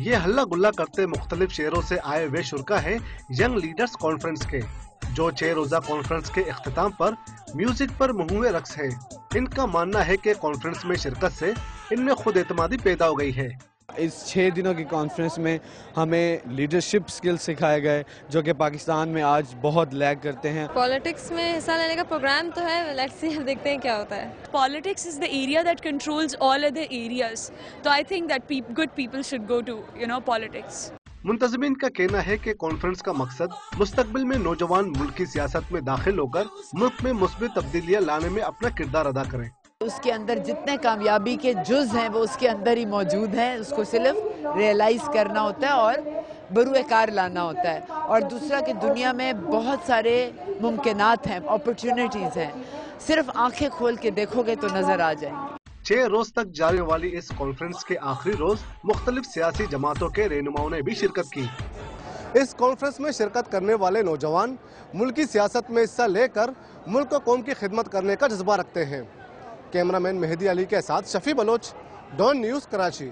ये हल्ला गुल्ला करते मुख्तलिफ शहरों से आए हुए शुरका है यंग लीडर्स कॉन्फ्रेंस के, जो 6 रोजा कॉन्फ्रेंस के इख्तिताम पर म्यूजिक पर मुहुए रक्स है। इनका मानना है कि कॉन्फ्रेंस में शिरकत से इनमें खुद एतमादी पैदा हो गई है। इस 6 दिनों की कॉन्फ्रेंस में हमें लीडरशिप स्किल्स सिखाए गए जो कि पाकिस्तान में आज बहुत लैग करते हैं। पॉलिटिक्स में हिस्सा लेने का प्रोग्राम तो है, लेट्स सी, अब देखते हैं क्या होता है। Politics is the area that controls all other areas. So I think that good people should go to, politics. मुंतज़मीन का कहना है कि कॉन्फ्रेंस का मकसद मुस्तकबिल में नौजवान मुल्क की सियासत में दाखिल होकर मुल्क में मुस्बित तब्दीलियां लाने में अपना किरदार अदा करें। उसके अंदर जितने कामयाबी के जुज हैं वो उसके अंदर ही मौजूद हैं, उसको सिर्फ रियलाइज करना होता है और बरूए कार लाना होता है। और दूसरा कि दुनिया में बहुत सारे मुमकिनात हैं, अपॉर्चुनिटीज़ हैं, सिर्फ आंखें खोल के देखोगे तो नजर आ जाएंगी। 6 रोज तक जारी वाली इस कॉन्फ्रेंस के आखिरी रोज मुख्तलिफ सियासी जमातों के रहनुमाओं ने भी शिरकत की। इस कॉन्फ्रेंस में शिरकत करने वाले नौजवान मुल्क की सियासत में हिस्सा लेकर मुल्क और कौम की खिदमत करने का जज्बा रखते हैं। कैमरामैन मेहदी अली के साथ शफी बलोच, डॉन न्यूज़, कराची।